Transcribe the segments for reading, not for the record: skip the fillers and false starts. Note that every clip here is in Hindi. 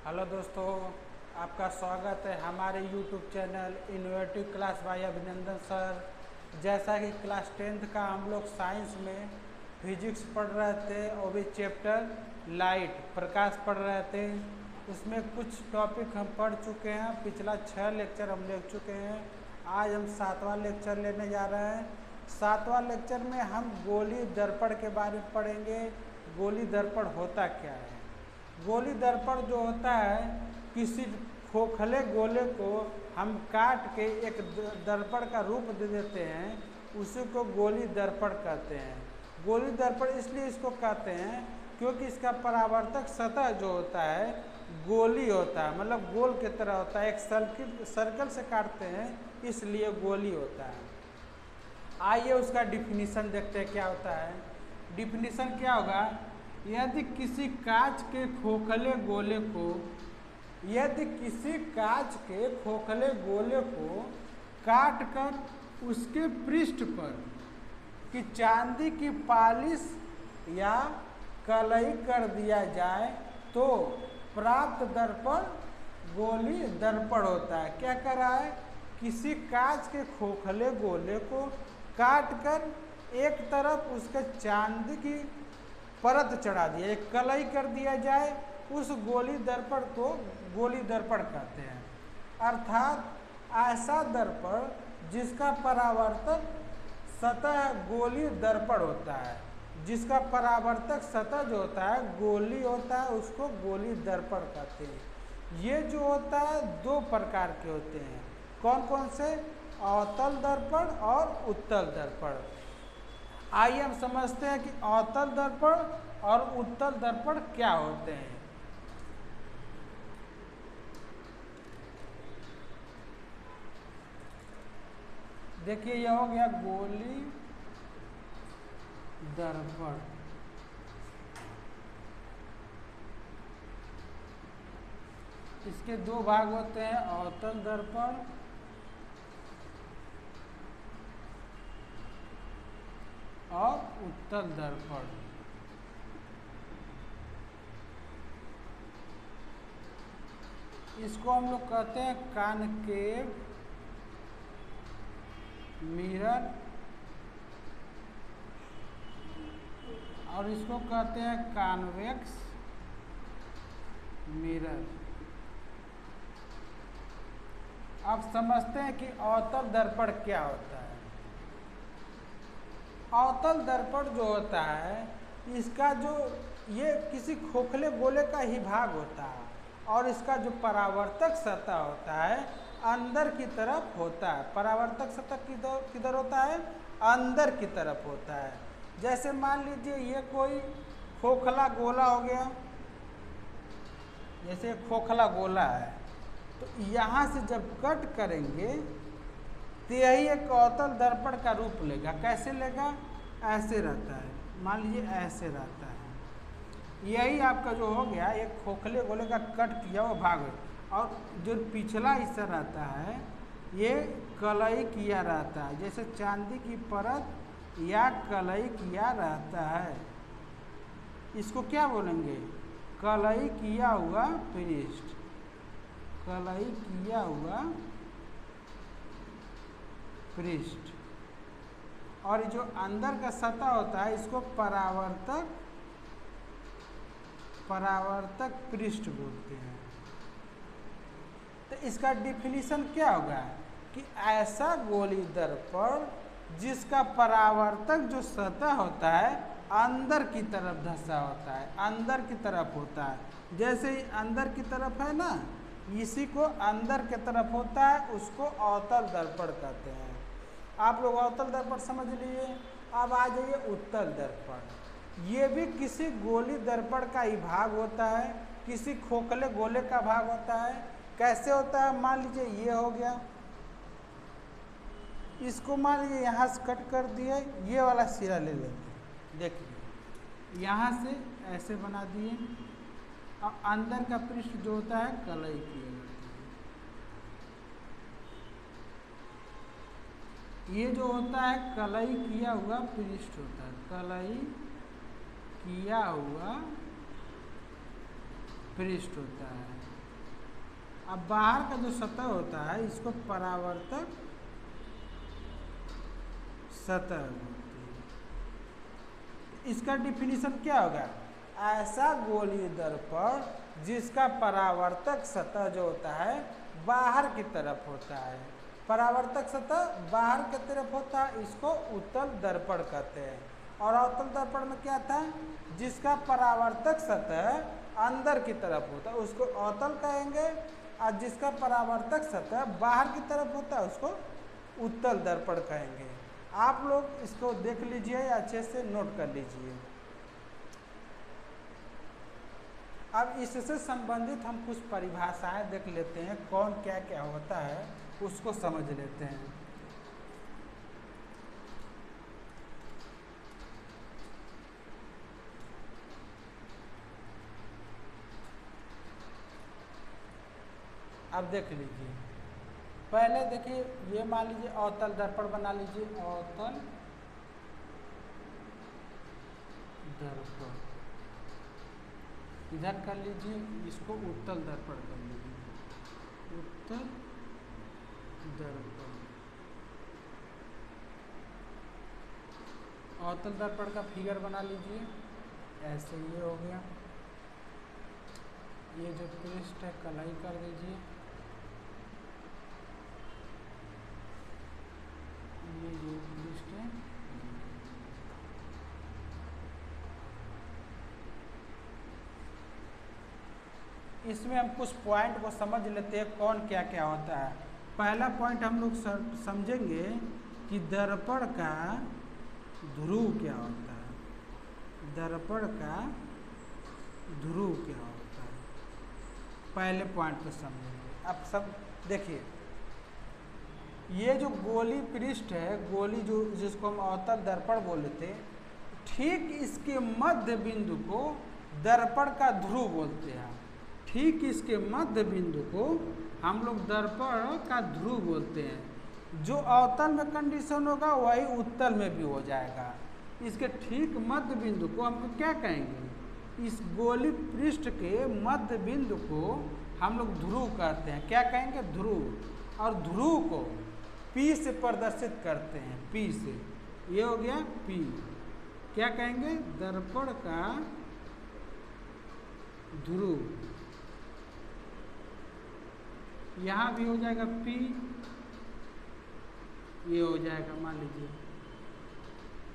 हेलो दोस्तों, आपका स्वागत है हमारे YouTube channel innovative class by Abhinandan sir. जैसा कि क्लास 10th का हम लोग साइंस में फिजिक्स पढ़ रहे थे और भी चैप्टर लाइट प्रकाश पढ़ रहे थे। उसमें कुछ टॉपिक हम पढ़ चुके हैं, पिछला 6 लेक्चर हम ले चुके हैं। आज हम 7वां लेक्चर लेने जा रहे हैं। 7वां लेक्चर में हम गोली दर्पण के बारे में पढ़ेंगे। गोली दर्पण होता क्या है? गोली दर्पण जो होता है, किसी खोखले गोले को हम काट के एक दर्पण का रूप दे देते हैं, उसी को गोली दर्पण कहते हैं। गोली दर्पण इसलिए इसको कहते हैं क्योंकि इसका परावर्तक सतह जो होता है गोली होता है, मतलब गोल की तरह होता है। एक सर्कल से काटते हैं इसलिए गोली होता है। आइए उसका डिफिनीशन देखते हैं क्या होता है। डिफिनीशन क्या होगा? यदि किसी कांच के खोखले गोले को काट कर उसके पृष्ठ पर कि चांदी की पालिश या कलई कर दिया जाए तो प्राप्त दर्पण गोली दर्पण होता है। क्या कर रहा है? किसी कांच के खोखले गोले को काट कर एक तरफ उसके चांदी की परत चढ़ा दिया, एक कलई कर दिया जाए, उस गोली दर्पण को गोली दर्पण कहते हैं। अर्थात ऐसा दर्पण जिसका परावर्तक सतह गोली दर्पण होता है, जिसका परावर्तक सतह जो होता है गोली होता है, उसको गोली दर्पण कहते हैं। ये जो होता है दो प्रकार के होते हैं। कौन कौन से? अवतल दर्पण और उत्तल दर्पण। आइए हम समझते हैं कि अवतल दर्पण और उत्तल दर्पण क्या होते हैं। देखिए, यह हो गया गोली दर्पण। इसके दो भाग होते हैं, अवतल दर्पण और उत्तल दर्पण। इसको हम लोग कहते हैं कॉनकेव मिरर और इसको कहते हैं कॉन्वेक्स मिरर। अब समझते हैं कि अवतल दर्पण क्या होता है। अवतल दर्पण जो होता है, इसका जो ये किसी खोखले गोले का ही भाग होता है और इसका जो परावर्तक सतह होता है अंदर की तरफ होता है। परावर्तक सतह किधर होता है? अंदर की तरफ होता है। जैसे मान लीजिए ये कोई खोखला गोला हो गया, जैसे खोखला गोला है, तो यहाँ से जब कट करेंगे तो यही एक अवतल दर्पण का रूप लेगा। कैसे लेगा? ऐसे रहता है, मान लीजिए ऐसे रहता है। यही आपका जो हो गया एक खोखले गोले का कट किया हुआ भाग है। और जो पिछला हिस्सा रहता है ये कलई किया रहता है, जैसे चांदी की परत या कलई किया रहता है। इसको क्या बोलेंगे? कलई किया हुआ पृष्ठ। कलई किया हुआ पृष्ठ। और जो अंदर का सतह होता है इसको परावर्तक पृष्ठ बोलते हैं। तो इसका डिफिनीशन क्या होगा कि ऐसा गोली दर्पण जिसका परावर्तक जो सतह होता है अंदर की तरफ धंसा होता है, अंदर की तरफ होता है। जैसे ही अंदर की तरफ है ना, इसी को अंदर की तरफ होता है, उसको अवतल दर्पण कहते हैं। आप लोग अवतल दर्पण समझ लिए। अब आ जाइए उत्तल दर्पण। ये भी किसी गोली दर्पण का ही भाग होता है, किसी खोखले गोले का भाग होता है। कैसे होता है? मान लीजिए ये हो गया, इसको मान लीजिए यहाँ से कट कर दिए, ये वाला सिरा ले लेंगे। देखिए यहाँ से ऐसे बना दिए और अंदर का पृष्ठ जो होता है कलई किया जाता है। ये जो होता है कलई किया हुआ पृष्ठ होता है, कलई किया हुआ पृष्ठ होता है। अब बाहर का जो सतह होता है इसको परावर्तक सतह बोलते हैं। इसका डिफिनीशन क्या होगा? ऐसा गोलीय दर्पण जिसका परावर्तक सतह जो होता है बाहर की तरफ होता है। परावर्तक सतह बाहर की तरफ होता है, इसको उत्तल दर्पण कहते हैं। और अवतल दर्पण में क्या था? जिसका परावर्तक सतह अंदर की तरफ होता है उसको अवतल कहेंगे, और जिसका परावर्तक सतह बाहर की तरफ होता है उसको उत्तल दर्पण कहेंगे। आप लोग इसको देख लीजिए या अच्छे से नोट कर लीजिए। अब इससे संबंधित हम कुछ परिभाषाएं देख लेते हैं, कौन क्या क्या होता है उसको समझ लेते हैं। अब देख लीजिए, पहले देखिए ये मान लीजिए अवतल दर्पण बना लीजिए, अवतल दर्पण इधर कर लीजिए, इसको उत्तल दर्पण कर लीजिए, उत्तल दर्पण। अवतल दर्पण का फिगर बना लीजिए, ऐसे ये हो गया। ये जो पृष्ठ है कलाई कर दीजिए, ये जो पृष्ठ है इसमें हम कुछ पॉइंट को समझ लेते हैं कौन क्या क्या होता है। पहला पॉइंट हम लोग समझेंगे कि दर्पण का ध्रुव क्या होता है। दर्पण का ध्रुव क्या होता है, पहले पॉइंट को समझेंगे। अब सब देखिए, ये जो गोली पृष्ठ है, गोली जो जिसको हम अवतल दर्पण बोले थे, ठीक इसके मध्य बिंदु को दर्पण का ध्रुव बोलते हैं। ठीक इसके मध्य बिंदु को हम लोग दर्पण का ध्रुव बोलते हैं। जो अवतल में कंडीशन होगा वही उत्तल में भी हो जाएगा। इसके ठीक मध्य बिंदु को हम लोग क्या कहेंगे? इस गोली पृष्ठ के मध्य बिंदु को हम लोग ध्रुव कहते हैं। क्या कहेंगे? ध्रुव। और ध्रुव को P से प्रदर्शित करते हैं, P से। ये हो गया P। क्या कहेंगे? दर्पण का ध्रुव। यहाँ भी हो जाएगा P, ये हो जाएगा, मान लीजिए।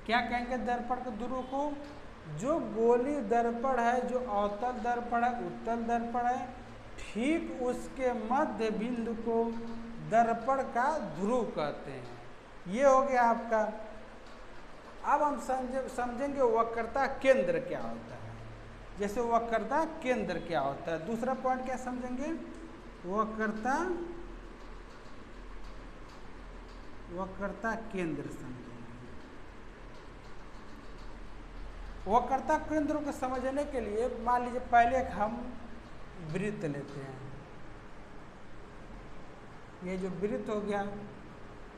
क्या कहेंगे दर्पण के ध्रुव को? जो गोली दर्पण है, जो अवतल दर्पण है, उत्तल दर्पण है, ठीक उसके मध्य बिंदु को दर्पण का ध्रुव कहते हैं। ये हो गया आपका। अब हम समझेंगे वक्रता केंद्र क्या होता है। जैसे वक्रता केंद्र क्या होता है, दूसरा पॉइंट क्या समझेंगे? वक्रता केंद्र समझेंगे। वक्रता केंद्र को समझने के लिए मान लीजिए पहले हम वृत्त लेते हैं। ये जो वृत्त हो गया,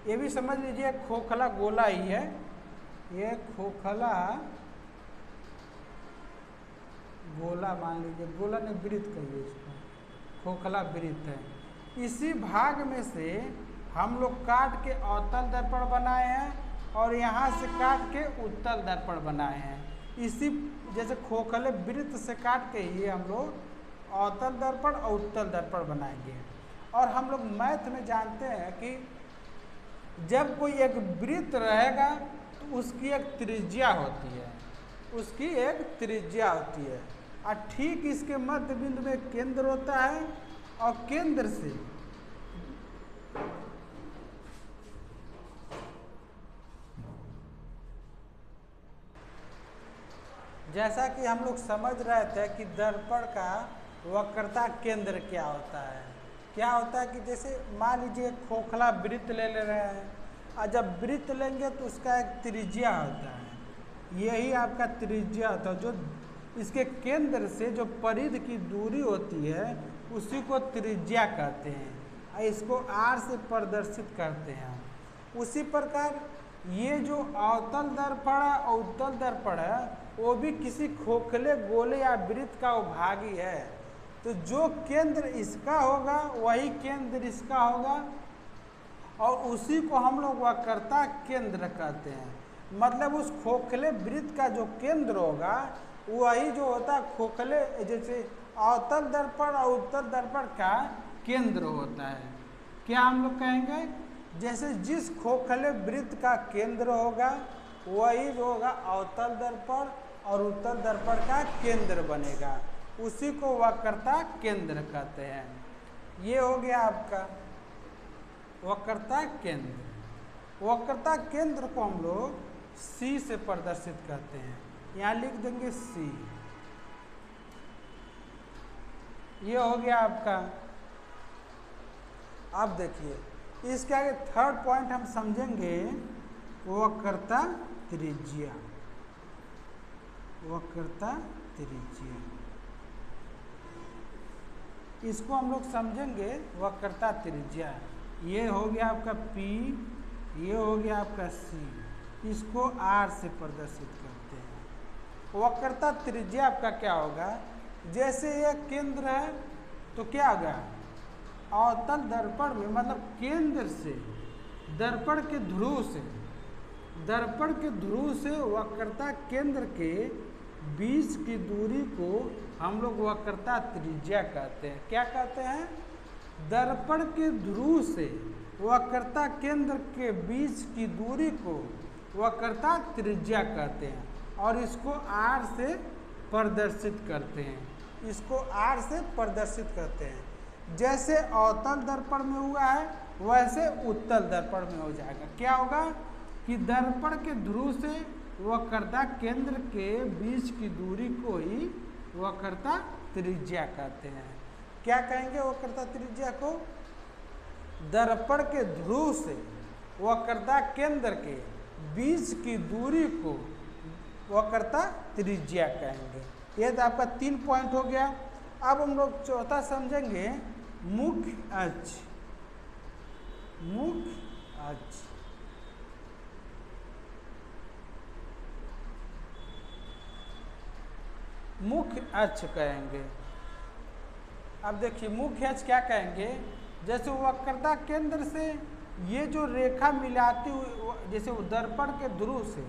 ये भी समझ लीजिए खोखला गोला ही है। ये खोखला गोला मान लीजिए, गोला नहीं वृत्त कहिए इसको, खोखला वृत्त है। इसी भाग में से हम लोग काट के अवतल दर्पण बनाए हैं और यहाँ से काट के उत्तल दर्पण बनाए हैं। इसी जैसे खोखले वृत्त से काट के ही हम लोग अवतल दर्पण और उत्तल दर्पण बनाएंगे। और हम लोग मैथ में जानते हैं कि जब कोई एक वृत्त रहेगा तो उसकी एक त्रिज्या होती है, उसकी एक त्रिज्या होती है। और ठीक इसके मध्य बिंदु में केंद्र होता है, और केंद्र से जैसा कि हम लोग समझ रहे थे कि दर्पण का वक्रता केंद्र क्या होता है। क्या होता है कि जैसे मान लीजिए खोखला वृत्त ले रहे हैं, और जब वृत्त लेंगे तो उसका एक त्रिज्या होता है। यही आपका त्रिज्या होता है। जो इसके केंद्र से जो परिधि की दूरी होती है उसी को त्रिज्या कहते हैं। इसको R से प्रदर्शित करते हैं। उसी प्रकार ये जो अवतल दर्पण है और उत्तल दर्पण है वो भी किसी खोखले गोले या वृत्त का भागी है। तो जो केंद्र इसका होगा वही केंद्र इसका होगा, और उसी को हम लोग वक्रता केंद्र कहते हैं। मतलब उस खोखले वृत्त का जो केंद्र होगा वही जो होता है खोखले, जैसे अवतल दर्पण और उत्तल दर्पण का केंद्र होता है। क्या हम लोग कहेंगे, जैसे जिस खोखले वृत्त का केंद्र होगा वही जो होगा अवतल दर्पण और उत्तल दर्पण का केंद्र बनेगा, उसी को वक्रता केंद्र कहते हैं। ये हो गया आपका वक्रता केंद्र। वक्रता केंद्र को हम लोग C से प्रदर्शित करते हैं। यहाँ लिख देंगे C। ये हो गया आपका। अब देखिए इसके आगे थर्ड पॉइंट हम समझेंगे वक्रता त्रिज्या। वक्रता त्रिज्या इसको हम लोग समझेंगे वक्रता त्रिज्या। ये हो गया आपका P, ये हो गया आपका C, इसको R से प्रदर्शित करते हैं। वक्रता त्रिज्या आपका क्या होगा, जैसे यह केंद्र है तो क्या होगा, अवतल दर्पण में मतलब केंद्र से दर्पण के ध्रुव से, दर्पण के ध्रुव से वक्रता केंद्र के बीच की दूरी को हम लोग वक्रता त्रिज्या कहते हैं। क्या कहते हैं, दर्पण के ध्रुव से वक्रता केंद्र के बीच की दूरी को वक्रता त्रिज्या कहते हैं, और इसको R से प्रदर्शित करते हैं। इसको R से प्रदर्शित करते हैं। जैसे अवतल दर्पण में हुआ है वैसे उत्तल दर्पण में हो जाएगा। क्या होगा कि दर्पण के ध्रुव से वक्रता केंद्र के बीच की दूरी को ही वक्रता त्रिज्या कहते हैं। क्या कहेंगे वक्रता त्रिज्या को, दर्पण के ध्रुव से वक्रता केंद्र के बीच की दूरी को वक्रता त्रिज्या कहेंगे। ये तो आपका 3 पॉइंट हो गया। अब हम लोग चौथा समझेंगे मुख्य अक्ष। मुख्य अक्ष मुख्य अक्ष कहेंगे। अब देखिए मुख्य अक्ष क्या कहेंगे, जैसे वक्रता केंद्र से ये जो रेखा मिलाती हुई, जैसे दर्पण के ध्रुव से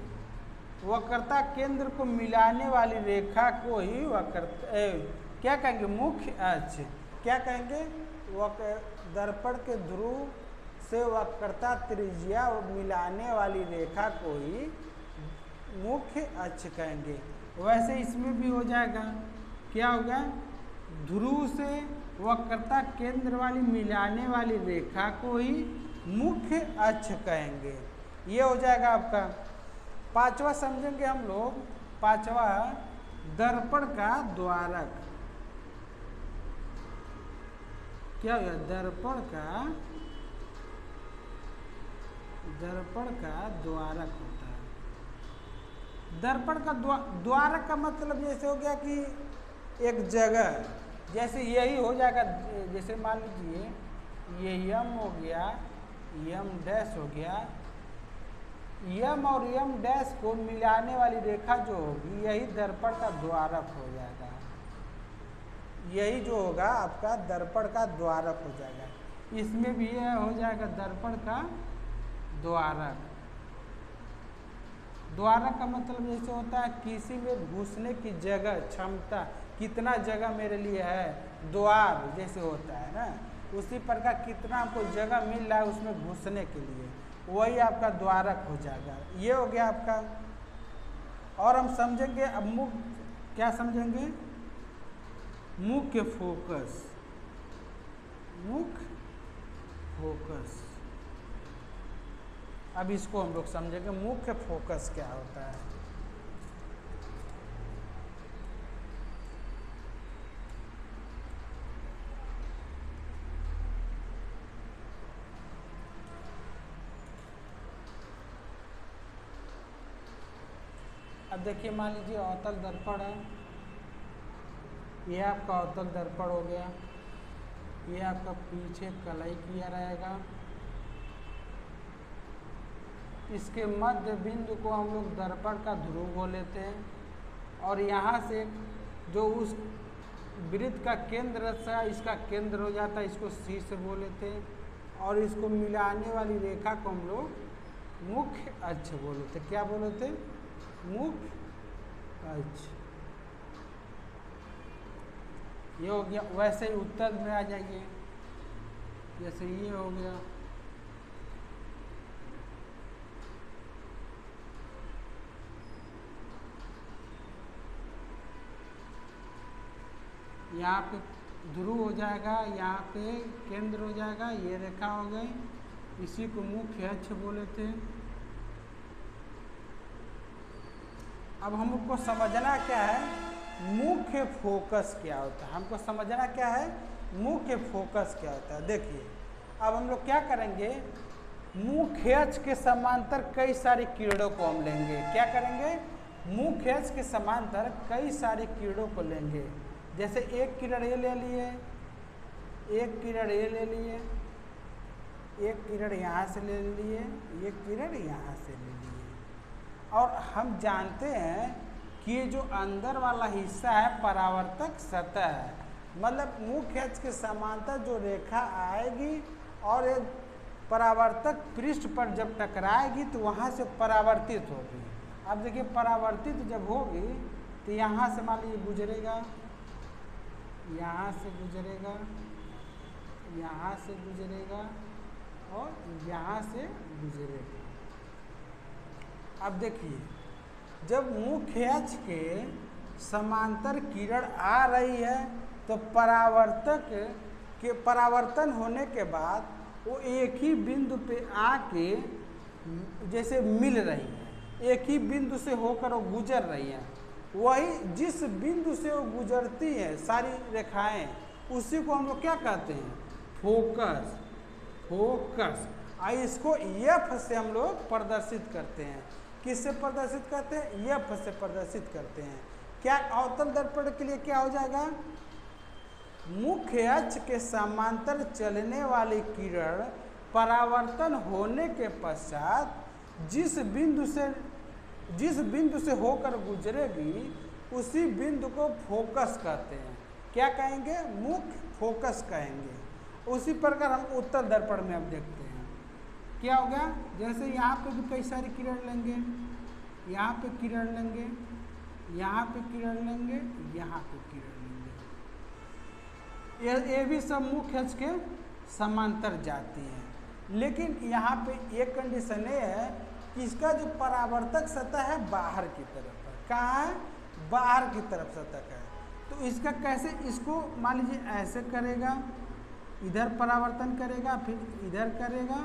वक्रता केंद्र को मिलाने वाली रेखा को ही वक्रता क्या कहेंगे, मुख्य अक्ष। क्या कहेंगे, दर्पण के ध्रुव से वक्रता त्रिज्या मिलाने वाली रेखा को ही मुख्य अक्ष कहेंगे। वैसे इसमें भी हो जाएगा, क्या होगा, ध्रुव से वक्रता केंद्र वाली मिलाने वाली रेखा को ही मुख्य अक्ष कहेंगे। ये हो जाएगा आपका। पांचवा समझेंगे हम लोग, पांचवा दर्पण का द्वारक। क्या होगा, दर्पण का द्वारक होता है। दर्पण का द्वारक का मतलब जैसे हो गया कि एक जगह, जैसे यही हो जाएगा, जैसे मान लीजिए ये यम हो गया, यम डैश हो गया, यम और यम डैश को मिलाने वाली रेखा जो होगी यही दर्पण का द्वारक हो जाएगा। यही जो होगा आपका दर्पण का द्वारक हो जाएगा। इसमें भी यह हो जाएगा दर्पण का द्वारक। द्वारक का मतलब जैसे होता है किसी में घुसने की जगह, क्षमता, कितना जगह मेरे लिए है, द्वार जैसे होता है ना, उसी प्रकार कितना आपको जगह मिल रहा है उसमें घुसने के लिए, वही आपका द्वारक हो जाएगा। ये हो गया आपका। और हम समझेंगे अब मुख्य, क्या समझेंगे, मुख्य फोकस। मुख्य फोकस, अब इसको हम लोग समझेंगे मुख्य फोकस क्या होता है। अब देखिए मान लीजिए अवतल दर्पण है, यह आपका अवतल दर्पण हो गया, यह आपका पीछे कलाई किया रहेगा। इसके मध्य बिंदु को हम लोग दर्पण का ध्रुव बोल लेते हैं, और यहाँ से जो उस वृत्त का केंद्र सा इसका केंद्र हो जाता है, इसको शीर्ष बोले थे। और इसको मिलाने वाली रेखा को हम लोग मुख्य अक्ष बोले थे। क्या बोले थे? मुख्य अक्ष। ये हो गया। वैसे ही उत्तर में आ जाइए, जैसे ये हो गया, यहाँ पे ध्रुव हो जाएगा, यहाँ पे केंद्र हो जाएगा, ये रेखा हो गई, इसी को मुख्य अक्ष बोले थे। अब हमको समझना क्या है, मुख्य फोकस क्या होता है। हमको समझना क्या है, मुख्य फोकस क्या होता है। देखिए अब हम लोग क्या करेंगे, मुख्य अक्ष के समांतर कई सारी किरणों को हम लेंगे। क्या करेंगे? मुख्य अक्ष के समांतर कई सारी किरणों को लेंगे। जैसे एक किरण ये ले लिए, एक किरण ये ले लिए, एक किरण यहाँ से ले लिए, एक किरण यहाँ से ले लिए। और हम जानते हैं कि ये जो अंदर वाला हिस्सा है परावर्तक सतह है, मतलब मुख्य अक्ष के समांतर जो रेखा आएगी और ये परावर्तक पृष्ठ पर जब टकराएगी तो वहाँ से परावर्तित होगी। अब देखिए परावर्तित जब होगी तो यहाँ से मान लीजिए गुजरेगा, यहाँ से गुजरेगा, यहाँ से गुजरेगा और यहाँ से गुजरेगा। अब देखिए जब मुख्य अक्ष के समांतर किरण आ रही है तो परावर्तक के परावर्तन होने के बाद वो एक ही बिंदु पे आके जैसे मिल रही है, एक ही बिंदु से होकर वो गुजर रही है। वही जिस बिंदु से वो गुजरती है सारी रेखाएं, उसी को हम लोग क्या कहते हैं? फोकस। फोकस। इसको एफ से हम लोग प्रदर्शित करते हैं। किससे प्रदर्शित करते हैं? एफ से प्रदर्शित करते हैं। क्या अवतल दर्पण के लिए क्या हो जाएगा? मुख्य अक्ष के समांतर चलने वाली किरण परावर्तन होने के पश्चात जिस बिंदु से होकर गुजरेगी उसी बिंदु को फोकस कहते हैं। क्या कहेंगे? मुख्य फोकस कहेंगे। उसी प्रकार हम उत्तल दर्पण में अब देखते हैं क्या हो गया। जैसे यहाँ पे भी कई सारी किरण लेंगे, यहाँ पे किरण लेंगे, यहाँ पे किरण लेंगे, यहाँ पे किरण लेंगे। ये भी सब मुख्य अक्ष के समांतर जाती हैं। लेकिन यहाँ पे एक कंडीशन ये है कि इसका जो परावर्तक सतह है बाहर की तरफ है। कहाँ है? बाहर की तरफ सतह है। तो इसका कैसे, इसको मान लीजिए ऐसे करेगा, इधर परावर्तन करेगा, फिर इधर करेगा,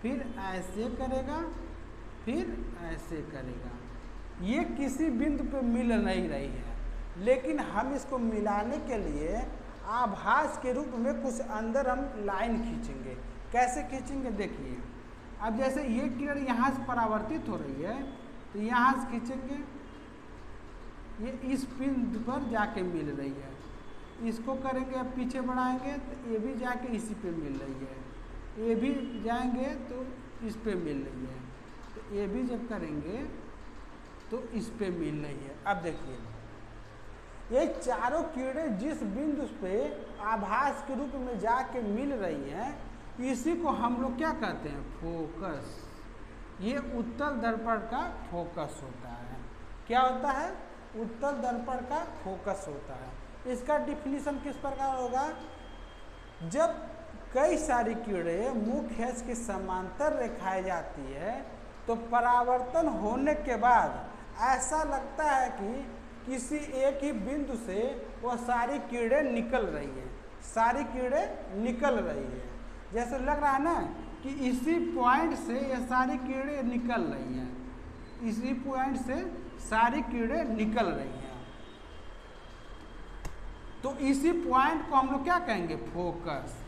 फिर ऐसे करेगा, फिर ऐसे करेगा। ये किसी बिंदु पे मिल नहीं रही है, लेकिन हम इसको मिलाने के लिए आभास के रूप में कुछ अंदर हम लाइन खींचेंगे। कैसे खींचेंगे? देखिए अब जैसे ये किरण यहाँ से परावर्तित हो रही है तो यहाँ से खींचेंगे, ये इस बिंदु पर जाके मिल रही है। इसको करेंगे, अब पीछे बढ़ाएंगे तो ये भी जाके इसी पे मिल रही है, ये भी जाएंगे तो इस पे मिल रही है, तो ये भी जब करेंगे तो इस पे मिल रही है। अब देखिए ये चारों किरणें जिस बिंदु पे आभास के रूप में जाके मिल रही हैं, इसी को हम लोग क्या कहते हैं? फोकस। ये उत्तल दर्पण का फोकस होता है। क्या होता है? उत्तल दर्पण का फोकस होता है। इसका डिफिनीशन किस प्रकार होगा? जब कई सारी किरणें मुख्य अक्ष के समांतर रेखाएं जाती है तो परावर्तन होने के बाद ऐसा लगता है कि किसी एक ही बिंदु से वह सारी किरणें निकल रही है, सारी किरणें निकल रही है। जैसे लग रहा है ना कि इसी पॉइंट से ये सारी किरणें निकल रही हैं, इसी पॉइंट से सारी किरणें निकल रही हैं। तो इसी पॉइंट को हम लोग क्या कहेंगे? फोकस।